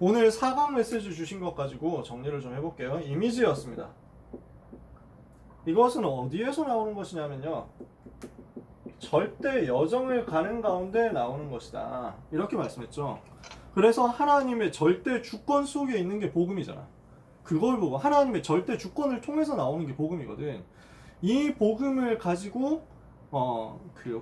오늘 4강 메시지 주신 것 가지고 정리를 좀 해볼게요. 이미지였습니다. 이것은 어디에서 나오는 것이냐면요, 절대 여정을 가는 가운데 나오는 것이다, 이렇게 말씀했죠. 그래서 하나님의 절대 주권 속에 있는 게 복음이잖아. 그걸 보고 하나님의 절대 주권을 통해서 나오는 게 복음이거든. 이 복음을 가지고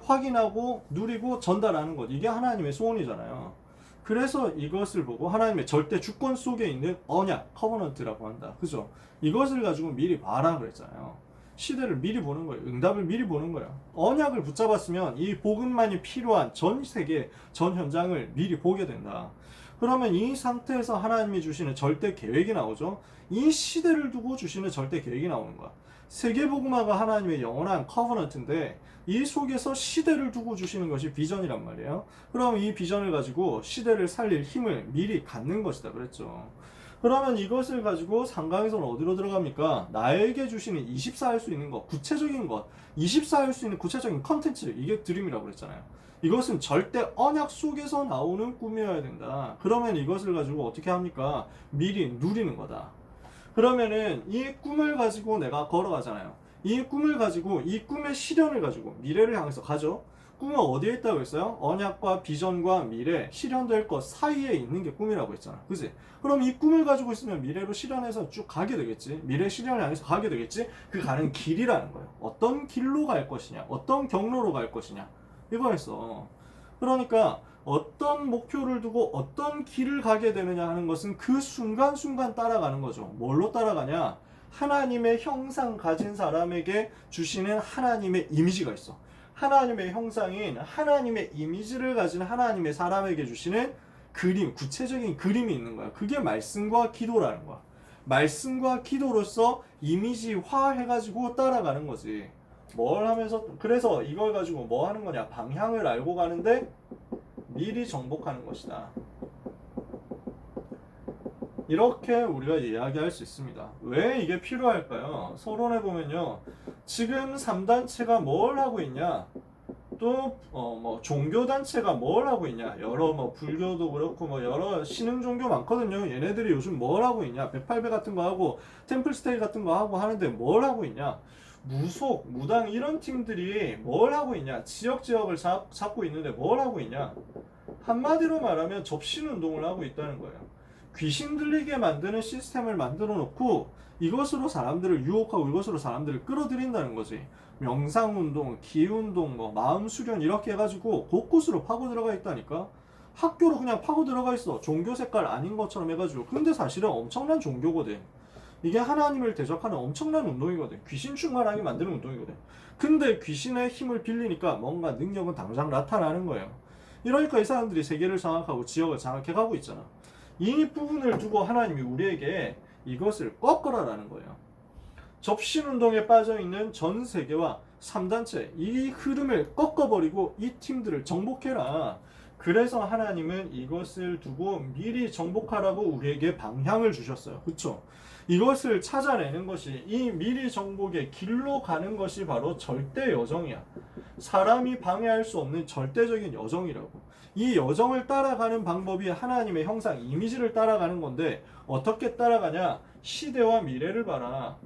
확인하고 누리고 전달하는 것, 이게 하나님의 소원이잖아요. 그래서 이것을 보고 하나님의 절대 주권 속에 있는 언약, 커버넌트라고 한다. 그죠? 이것을 가지고 미리 봐라 그랬잖아요. 시대를 미리 보는 거예요. 응답을 미리 보는 거예요. 언약을 붙잡았으면 이 복음만이 필요한 전 세계, 전 현장을 미리 보게 된다. 그러면 이 상태에서 하나님이 주시는 절대 계획이 나오죠. 이 시대를 두고 주시는 절대 계획이 나오는 거야. 세계복음화가 하나님의 영원한 커버넌트인데 이 속에서 시대를 두고 주시는 것이 비전이란 말이에요. 그럼 이 비전을 가지고 시대를 살릴 힘을 미리 갖는 것이다 그랬죠. 그러면 이것을 가지고 상강에서는 어디로 들어갑니까? 나에게 주시는 24 할 수 있는 것, 구체적인 것, 24 할 수 있는 구체적인 컨텐츠, 이게 드림이라고 그랬잖아요. 이것은 절대 언약 속에서 나오는 꿈이어야 된다. 그러면 이것을 가지고 어떻게 합니까? 미리 누리는 거다. 그러면은 이 꿈을 가지고 내가 걸어가잖아요. 이 꿈을 가지고, 이 꿈의 실현을 가지고 미래를 향해서 가죠. 꿈은 어디에 있다고 했어요? 언약과 비전과 미래, 실현될 것 사이에 있는 게 꿈이라고 했잖아. 그지? 그럼 이 꿈을 가지고 있으면 미래로 실현해서 쭉 가게 되겠지. 미래 실현을 향해서 가게 되겠지. 그 가는 길이라는 거예요. 어떤 길로 갈 것이냐, 어떤 경로로 갈 것이냐, 이거였어. 그러니까 어떤 목표를 두고 어떤 길을 가게 되느냐 하는 것은 그 순간순간 따라가는 거죠. 뭘로 따라가냐? 하나님의 형상 가진 사람에게 주시는 하나님의 이미지가 있어. 하나님의 형상인 하나님의 이미지를 가진 하나님의 사람에게 주시는 그림, 구체적인 그림이 있는 거야. 그게 말씀과 기도라는 거야. 말씀과 기도로서 이미지화 해가지고 따라가는 거지. 뭘 하면서, 그래서 이걸 가지고 뭐 하는 거냐? 방향을 알고 가는데 미리 정복하는 것이다. 이렇게 우리가 이야기할 수 있습니다. 왜 이게 필요할까요? 서론에 보면요, 지금 3단체가 뭘 하고 있냐, 또 종교단체가 뭘 하고 있냐, 여러 불교도 그렇고 여러 신흥 종교 많거든요. 얘네들이 요즘 뭘 하고 있냐, 108배 같은 거 하고 템플스테이 같은 거 하고 하는데 뭘 하고 있냐, 무속, 무당 이런 팀들이 뭘 하고 있냐, 지역을 잡고 있는데 뭘 하고 있냐, 한마디로 말하면 접신운동을 하고 있다는 거예요. 귀신 들리게 만드는 시스템을 만들어 놓고 이것으로 사람들을 유혹하고 이것으로 사람들을 끌어들인다는 거지. 명상운동, 기운동, 마음 수련 이렇게 해가지고 곳곳으로 파고 들어가 있다니까. 학교로 그냥 파고 들어가 있어. 종교 색깔 아닌 것처럼 해가지고. 근데 사실은 엄청난 종교거든. 이게 하나님을 대적하는 엄청난 운동이거든. 귀신 충만하게 만드는 운동이거든. 근데 귀신의 힘을 빌리니까 뭔가 능력은 당장 나타나는 거예요. 이러니까 이 사람들이 세계를 장악하고 지역을 장악해가고 있잖아. 이 부분을 두고 하나님이 우리에게 이것을 꺾어라라는 거예요. 접신운동에 빠져있는 전 세계와 3단체, 이 흐름을 꺾어버리고 이 팀들을 정복해라. 그래서 하나님은 이것을 두고 미리 정복하라고 우리에게 방향을 주셨어요. 그쵸? 이것을 찾아내는 것이, 이 미리 정복의 길로 가는 것이 바로 절대 여정이야. 사람이 방해할 수 없는 절대적인 여정이라고. 이 여정을 따라가는 방법이 하나님의 형상, 이미지를 따라가는 건데, 어떻게 따라가냐? 시대와 미래를 봐라.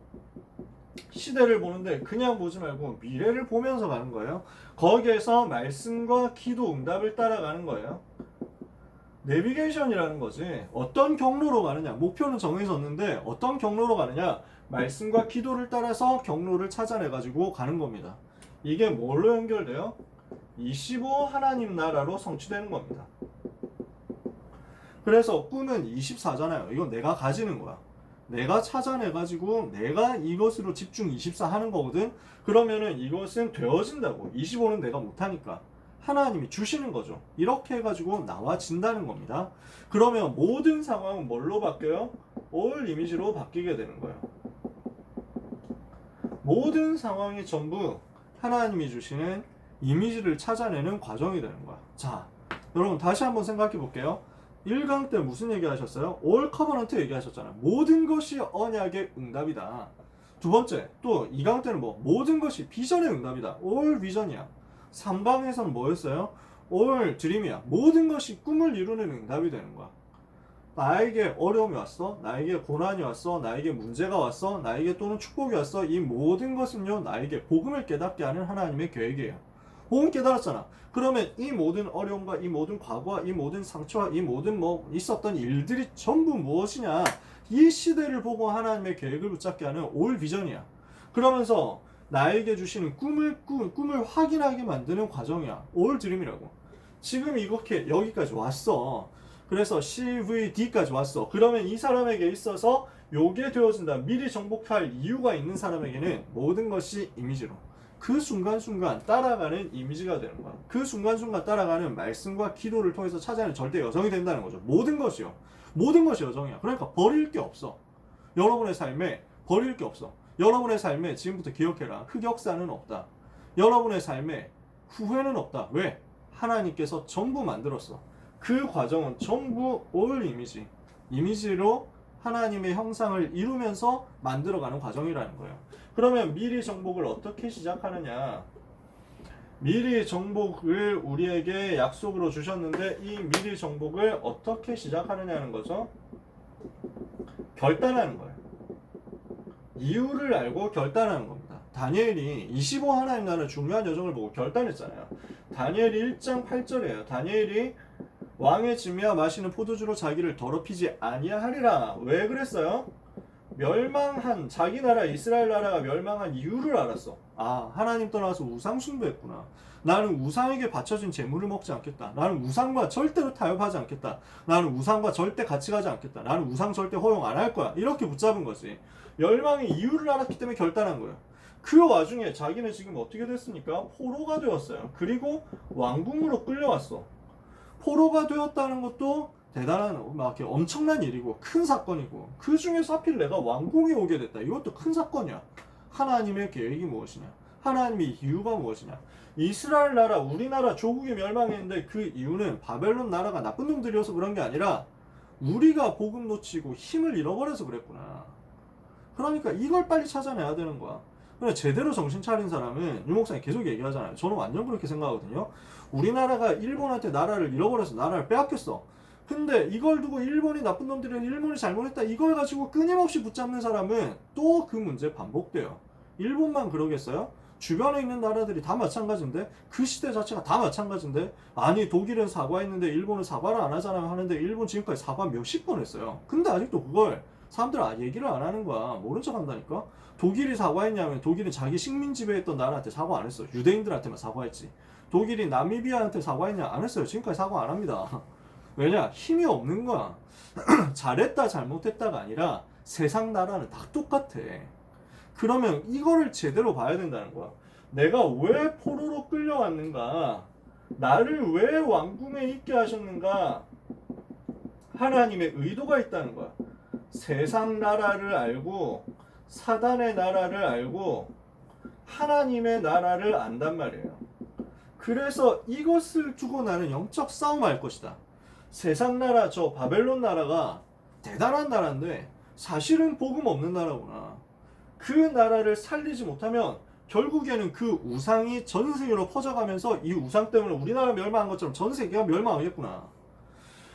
시대를 보는데 그냥 보지 말고 미래를 보면서 가는 거예요. 거기에서 말씀과 기도, 응답을 따라가는 거예요. 내비게이션이라는 거지. 어떤 경로로 가느냐, 목표는 정해졌는데 어떤 경로로 가느냐, 말씀과 기도를 따라서 경로를 찾아내가지고 가는 겁니다. 이게 뭘로 연결돼요? 25 하나님 나라로 성취되는 겁니다. 그래서 꿈은 24잖아요. 이건 내가 가지는 거야. 내가 찾아내가지고 내가 이것으로 집중 24 하는 거거든. 그러면은 이것은 되어진다고. 25는 내가 못하니까 하나님이 주시는 거죠. 이렇게 해가지고 나와진다는 겁니다. 그러면 모든 상황은 뭘로 바뀌어요? 올 이미지로 바뀌게 되는 거예요. 모든 상황이 전부 하나님이 주시는 이미지를 찾아내는 과정이 되는 거야. 자, 여러분 다시 한번 생각해 볼게요. 1강 때 무슨 얘기 하셨어요? 올 커버넌트 얘기 하셨잖아요. 모든 것이 언약의 응답이다. 두 번째, 또 2강 때는 모든 것이 비전의 응답이다. 올 비전이야. 3강에서는 뭐였어요? 올 드림이야. 모든 것이 꿈을 이루는 응답이 되는 거야. 나에게 어려움이 왔어, 나에게 고난이 왔어, 나에게 문제가 왔어, 나에게 또는 축복이 왔어. 이 모든 것은요, 나에게 복음을 깨닫게 하는 하나님의 계획이에요. 복음 깨달았잖아. 그러면 이 모든 어려움과 이 모든 과거와 이 모든 상처와 이 모든 뭐 있었던 일들이 전부 무엇이냐, 이 시대를 보고 하나님의 계획을 붙잡게 하는 올 비전이야. 그러면서 나에게 주시는 꿈을 확인하게 만드는 과정이야. 올 드림이라고. 지금 이렇게 여기까지 왔어. 그래서 CVD까지 왔어. 그러면 이 사람에게 있어서 요게 되어진다. 미리 정복할 이유가 있는 사람에게는 모든 것이 이미지로, 그 순간순간 따라가는 이미지가 되는 거야. 그 순간순간 따라가는 말씀과 기도를 통해서 찾아내는 절대 여정이 된다는 거죠. 모든 것이요. 모든 것이 여정이야. 그러니까 버릴 게 없어. 여러분의 삶에 버릴 게 없어. 여러분의 삶에 지금부터 기억해라. 흑역사는 없다. 여러분의 삶에 후회는 없다. 왜? 하나님께서 전부 만들었어. 그 과정은 전부 올 이미지로 하나님의 형상을 이루면서 만들어가는 과정이라는 거예요. 그러면 미리 정복을 어떻게 시작하느냐? 미리 정복을 우리에게 약속으로 주셨는데 이 미리 정복을 어떻게 시작하느냐는 거죠. 결단하는 거예요. 이유를 알고 결단하는 겁니다. 다니엘이 25 하나님 나라의 중요한 여정을 보고 결단했잖아요. 다니엘이 1장 8절이에요. 다니엘이 왕의 진미와 마시는 포도주로 자기를 더럽히지 아니하리라. 왜 그랬어요? 멸망한 자기 나라 이스라엘 나라가 멸망한 이유를 알았어. 아, 하나님 떠나서 우상 숭배했구나. 나는 우상에게 바쳐진 재물을 먹지 않겠다. 나는 우상과 절대로 타협하지 않겠다. 나는 우상과 절대 같이 가지 않겠다. 나는 우상 절대 허용 안 할 거야. 이렇게 붙잡은 거지. 멸망의 이유를 알았기 때문에 결단한 거예요. 그 와중에 자기는 지금 어떻게 됐습니까? 포로가 되었어요. 그리고 왕궁으로 끌려왔어. 포로가 되었다는 것도 대단한, 막 이렇게 엄청난 일이고 큰 사건이고, 그 중에서 하필 내가 왕궁에 오게 됐다. 이것도 큰 사건이야. 하나님의 계획이 무엇이냐? 하나님의 이유가 무엇이냐? 이스라엘 나라, 우리나라 조국이 멸망했는데 그 이유는 바벨론 나라가 나쁜 놈들이어서 그런 게 아니라 우리가 복음 놓치고 힘을 잃어버려서 그랬구나. 그러니까 이걸 빨리 찾아내야 되는 거야. 그래, 제대로 정신 차린 사람은, 유 목사님 계속 얘기하잖아요. 저는 완전 그렇게 생각하거든요. 우리나라가 일본한테 나라를 잃어버려서 나라를 빼앗겼어. 근데 이걸 두고 일본이 나쁜 놈들은 일본이 잘못했다, 이걸 가지고 끊임없이 붙잡는 사람은 또 그 문제 반복돼요. 일본만 그러겠어요? 주변에 있는 나라들이 다 마찬가지인데, 그 시대 자체가 다 마찬가지인데, 아니 독일은 사과했는데 일본은 사과를 안 하잖아요 하는데, 일본 지금까지 사과 몇십 번 했어요. 근데 아직도 그걸 사람들 얘기를 안 하는 거야. 모른 척 한다니까. 독일이 사과했냐면 독일은 자기 식민 지배했던 나라한테 사과 안 했어. 유대인들한테만 사과했지. 독일이 나미비아한테 사과했냐? 안 했어요. 지금까지 사과 안 합니다. 왜냐? 힘이 없는 거야. 잘했다 잘못했다가 아니라 세상 나라는 다 똑같아. 그러면 이거를 제대로 봐야 된다는 거야. 내가 왜 포로로 끌려왔는가? 나를 왜 왕궁에 있게 하셨는가? 하나님의 의도가 있다는 거야. 세상 나라를 알고 사단의 나라를 알고 하나님의 나라를 안단 말이에요. 그래서 이것을 두고 나는 영적 싸움할 것이다. 세상 나라, 저 바벨론 나라가 대단한 나라인데 사실은 복음 없는 나라구나. 그 나라를 살리지 못하면 결국에는 그 우상이 전 세계로 퍼져가면서 이 우상 때문에 우리나라 멸망한 것처럼 전 세계가 멸망하겠구나.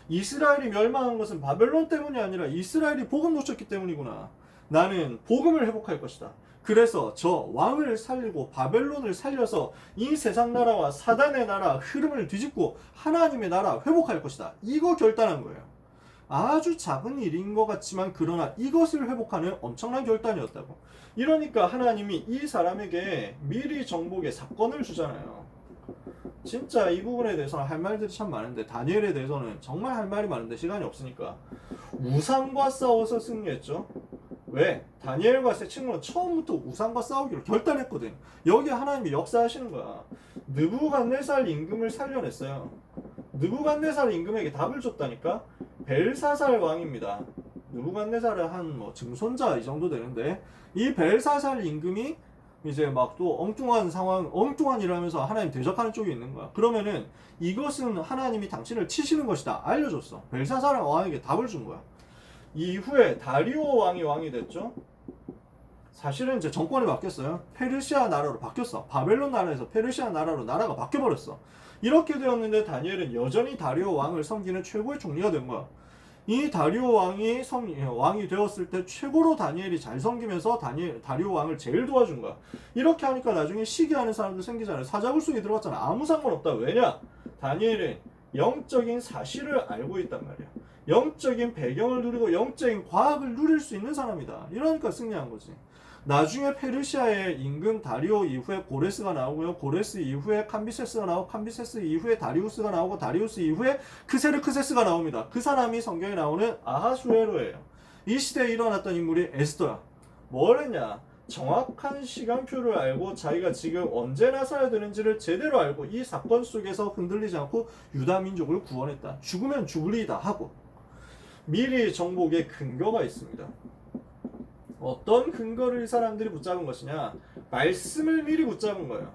이스라엘이 멸망한 것은 바벨론 때문이 아니라 이스라엘이 복음 놓쳤기 때문이구나. 나는 복음을 회복할 것이다. 그래서 저 왕을 살리고 바벨론을 살려서 이 세상 나라와 사단의 나라 흐름을 뒤집고 하나님의 나라 회복할 것이다. 이거 결단한 거예요. 아주 작은 일인 것 같지만 그러나 이것을 회복하는 엄청난 결단이었다고. 이러니까 하나님이 이 사람에게 미리 정복의 사건을 주잖아요. 진짜 이 부분에 대해서는 할 말들이 참 많은데, 다니엘에 대해서는 정말 할 말이 많은데 시간이 없으니까 우상과 싸워서 승리했죠. 왜? 다니엘과 세 친구는 처음부터 우상과 싸우기로 결단했거든. 여기 하나님이 역사하시는 거야. 느부갓네살 임금을 살려냈어요. 느부갓네살 임금에게 답을 줬다니까. 벨사살 왕입니다. 느부갓네살은 한 뭐 증손자 이 정도 되는데, 이 벨사살 임금이 이제 막 또 엉뚱한 상황, 엉뚱한 일을 하면서 하나님 대적하는 쪽에 있는 거야. 그러면은 이것은 하나님이 당신을 치시는 것이다 알려줬어. 벨사살 왕에게 답을 준 거야. 이후에 다리오 왕이 됐죠. 사실은 이제 정권이 바뀌었어요. 페르시아 나라로 바뀌었어. 바벨론 나라에서 페르시아 나라로 나라가 바뀌어버렸어. 이렇게 되었는데 다니엘은 여전히 다리오 왕을 섬기는 최고의 총리가 된 거야. 이 다리오 왕이 되었을 때 최고로 다니엘이 잘 섬기면서 다리오 왕을 제일 도와준 거야. 이렇게 하니까 나중에 시기하는 사람들 생기잖아요. 사자굴 속에 들어갔잖아. 아무 상관없다. 왜냐? 다니엘은 영적인 사실을 알고 있단 말이야. 영적인 배경을 누리고 영적인 과학을 누릴 수 있는 사람이다. 이러니까 승리한 거지. 나중에 페르시아의 임금 다리오 이후에 고레스가 나오고요. 고레스 이후에 캄비세스가 나오고 캄비세스 이후에 다리우스가 나오고 다리우스 이후에 크세르크세스가 나옵니다. 그 사람이 성경에 나오는 아하수에로예요. 이 시대에 일어났던 인물이 에스더야. 뭘 했냐? 정확한 시간표를 알고 자기가 지금 언제 나서야 되는지를 제대로 알고 이 사건 속에서 흔들리지 않고 유다 민족을 구원했다. 죽으면 죽으리이다 하고 미리 정복의 근거가 있습니다. 어떤 근거를 이 사람들이 붙잡은 것이냐? 말씀을 미리 붙잡은 거예요.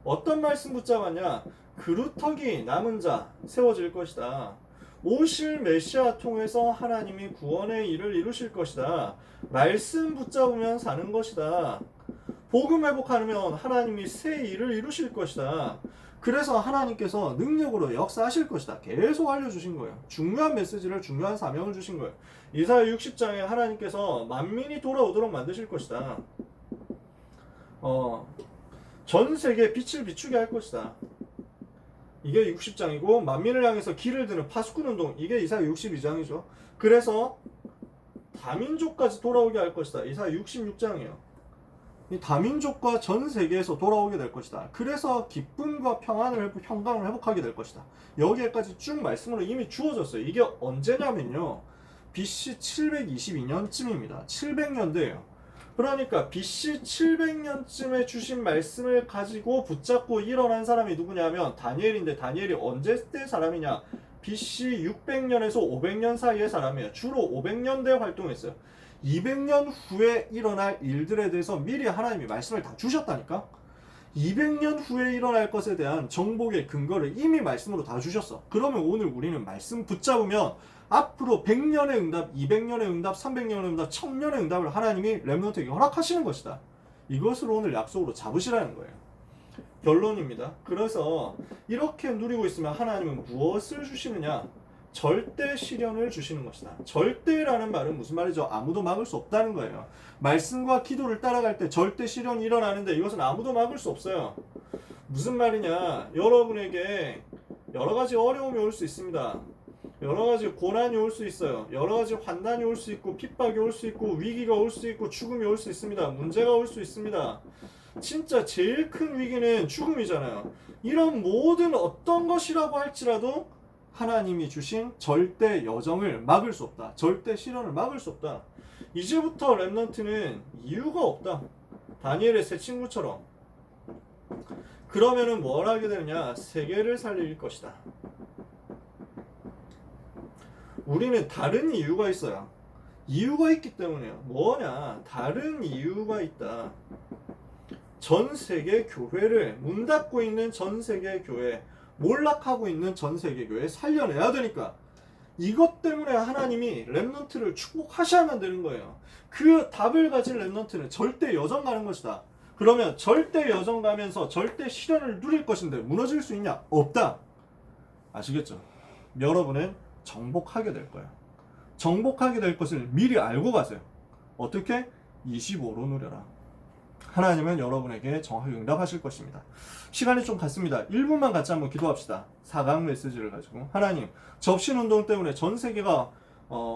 어떤 말씀 붙잡았냐? 그루터기 남은 자 세워질 것이다. 오실 메시아 통해서 하나님이 구원의 일을 이루실 것이다. 말씀 붙잡으면 사는 것이다. 복음 회복하면 하나님이 새 일을 이루실 것이다. 그래서 하나님께서 능력으로 역사하실 것이다. 계속 알려주신 거예요. 중요한 메시지를, 중요한 사명을 주신 거예요. 이사야 60장에 하나님께서 만민이 돌아오도록 만드실 것이다. 전 세계에 빛을 비추게 할 것이다. 이게 60장이고 만민을 향해서 길을 드는 파수꾼 운동, 이게 이사야 62장이죠. 그래서 다민족까지 돌아오게 할 것이다. 이사야 66장이에요. 이 다민족과 전 세계에서 돌아오게 될 것이다. 그래서 기쁨과 평안을 회복하게 될 것이다. 여기에까지 쭉 말씀으로 이미 주어졌어요. 이게 언제냐면요. BC 722년쯤입니다. 700년대예요. 그러니까 BC 700년쯤에 주신 말씀을 가지고 붙잡고 일어난 사람이 누구냐면 다니엘인데, 다니엘이 언제 때 사람이냐? BC 600년에서 500년 사이의 사람이에요. 주로 500년대 활동했어요. 200년 후에 일어날 일들에 대해서 미리 하나님이 말씀을 다 주셨다니까? 200년 후에 일어날 것에 대한 정복의 근거를 이미 말씀으로 다 주셨어. 그러면 오늘 우리는 말씀 붙잡으면 앞으로 100년의 응답, 200년의 응답, 300년의 응답, 1000년의 응답을 하나님이 렘넌트에게 허락하시는 것이다. 이것을 오늘 약속으로 잡으시라는 거예요. 결론입니다. 그래서 이렇게 누리고 있으면 하나님은 무엇을 주시느냐? 절대 시련을 주시는 것이다. 절대라는 말은 무슨 말이죠? 아무도 막을 수 없다는 거예요. 말씀과 기도를 따라갈 때 절대 시련이 일어나는데 이것은 아무도 막을 수 없어요. 무슨 말이냐? 여러분에게 여러 가지 어려움이 올 수 있습니다. 여러 가지 고난이 올 수 있어요. 여러 가지 환난이 올 수 있고 핍박이 올 수 있고 위기가 올 수 있고 죽음이 올 수 있습니다. 문제가 올 수 있습니다. 진짜 제일 큰 위기는 죽음이잖아요. 이런 모든 어떤 것이라고 할지라도 하나님이 주신 절대 여정을 막을 수 없다. 절대 시련을 막을 수 없다. 이제부터 렘넌트는 이유가 없다. 다니엘의 세 친구처럼. 그러면은 뭘 하게 되느냐? 세계를 살릴 것이다. 우리는 다른 이유가 있어요. 이유가 있기 때문에요. 뭐냐? 다른 이유가 있다. 전 세계 교회를, 문 닫고 있는 전 세계 교회, 몰락하고 있는 전 세계 교회 살려내야 되니까. 이것 때문에 하나님이 렘넌트를 축복하셔야만 되는 거예요. 그 답을 가진 렘넌트는 절대 여정 가는 것이다. 그러면 절대 여정 가면서 절대 시련을 누릴 것인데 무너질 수 있냐? 없다. 아시겠죠? 여러분은 정복하게 될 거예요. 정복하게 될 것을 미리 알고 가세요. 어떻게? 25로 누려라. 하나님은 여러분에게 정확히 응답하실 것입니다. 시간이 좀 갔습니다. 1분만 같이 한번 기도합시다. 4강 메시지를 가지고. 하나님, 접신운동 때문에 전 세계가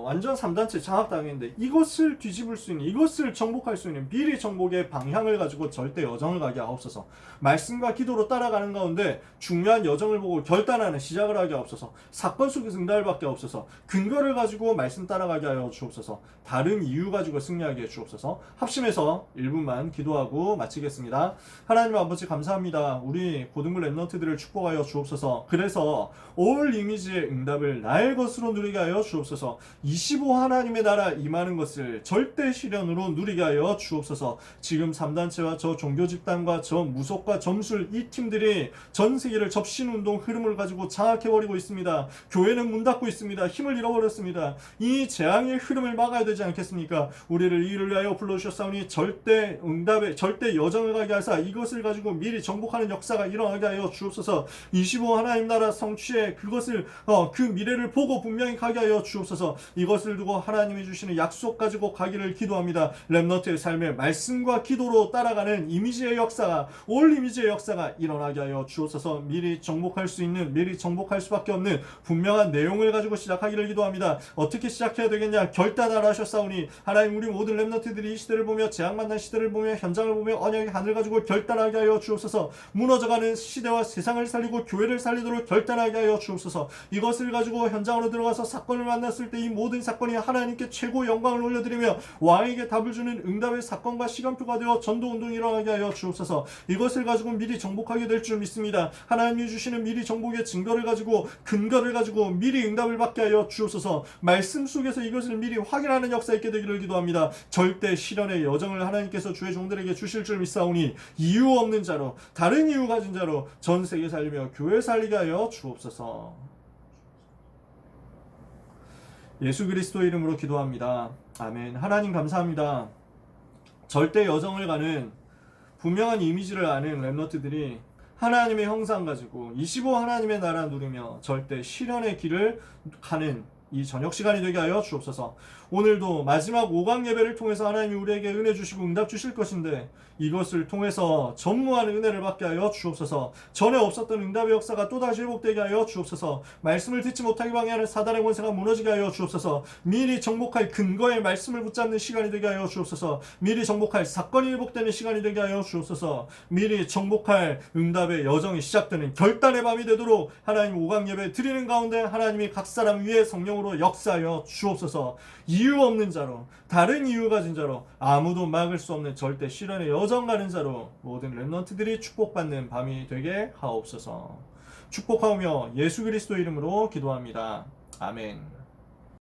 완전 3단체 장악당했는데 이것을 뒤집을 수 있는, 이것을 정복할 수 있는 미리 정복의 방향을 가지고 절대 여정을 가게 하옵소서. 말씀과 기도로 따라가는 가운데 중요한 여정을 보고 결단하는 시작을 하게 하옵소서. 사건 속에서 응답을 받게 하옵소서. 근거를 가지고 말씀 따라가게 하여 주옵소서. 다른 이유 가지고 승리하게 해 주옵소서. 합심해서 1분만 기도하고 마치겠습니다. 하나님 아버지 감사합니다. 우리 고등부 렘넌트들을 축복하여 주옵소서. 그래서 올 이미지의 응답을 나의 것으로 누리게 하여 주옵소서. 25 하나님의 나라 임하는 것을 절대 시련으로 누리게 하여 주옵소서. 지금 3단체와 저 종교 집단과 저 무속과 점술 이 팀들이 전 세계를 접신운동 흐름을 가지고 장악해버리고 있습니다. 교회는 문 닫고 있습니다. 힘을 잃어버렸습니다. 이 재앙의 흐름을 막아야 되지 않겠습니까? 우리를 이를 위하여 불러주셨사오니 절대 응답에 절대 여정을 가게 하사 이것을 가지고 미리 정복하는 역사가 일어나게 하여 주옵소서. 25 하나님 나라 성취에 그것을 그 미래를 보고 분명히 가게 하여 주옵소서. 주옵소서. 이것을 두고 하나님이 주시는 약속 가지고 가기를 기도합니다. 렘넌트의 삶을 말씀과 기도로 따라가는 이미지의 역사가, 올 이미지의 역사가 일어나게 하여 주옵소서. 미리 정복할 수 있는, 미리 정복할 수밖에 없는 분명한 내용을 가지고 시작하기를 기도합니다. 어떻게 시작해야 되겠냐? 결단하라 하셨사오니 하나님, 우리 모든 렘넌트들이 이 시대를 보며, 재앙만난 시대를 보며, 현장을 보며 언약의 하늘 가지고 결단하게 하여 주옵소서. 무너져가는 시대와 세상을 살리고 교회를 살리도록 결단하게 하여 주옵소서. 이것을 가지고 현장으로 들어가서 사건을 만났을 때 이 모든 사건이 하나님께 최고 영광을 올려드리며 왕에게 답을 주는 응답의 사건과 시간표가 되어 전도운동이 일어나게 하여 주옵소서. 이것을 가지고 미리 정복하게 될 줄 믿습니다. 하나님이 주시는 미리 정복의 증거를 가지고, 근거를 가지고 미리 응답을 받게 하여 주옵소서. 말씀 속에서 이것을 미리 확인하는 역사 있게 되기를 기도합니다. 절대 시련의 여정을 하나님께서 주의 종들에게 주실 줄 믿사오니 이유 없는 자로, 다른 이유 가진 자로 전 세계 살리며 교회 살리게 하여 주옵소서. 예수 그리스도 이름으로 기도합니다. 아멘. 하나님 감사합니다. 절대 여정을 가는 분명한 이미지를 아는 렘넌트들이 하나님의 형상 가지고 25 하나님의 나라 누리며 절대 시련의 길을 가는 이 저녁 시간이 되게 하여 주옵소서. 오늘도 마지막 5강 예배를 통해서 하나님이 우리에게 은혜 주시고 응답 주실 것인데 이것을 통해서 전무한 은혜를 받게 하여 주옵소서. 전에 없었던 응답의 역사가 또다시 회복되게 하여 주옵소서. 말씀을 듣지 못하게 방해하는 사단의 권세가 무너지게 하여 주옵소서. 미리 정복할 근거의 말씀을 붙잡는 시간이 되게 하여 주옵소서. 미리 정복할 사건이 회복되는 시간이 되게 하여 주옵소서. 미리 정복할 응답의 여정이 시작되는 결단의 밤이 되도록 하나님 5강 예배 드리는 가운데 하나님이 각 사람 위에 성령으로 역사하여 주옵소서. 이유 없는 자로, 다른 이유 가진 자로, 아무도 막을 수 없는 절대 시련의 여정 가는 자로 모든 렘넌트들이 축복받는 밤이 되게 하옵소서. 축복하오며 예수 그리스도 이름으로 기도합니다. 아멘.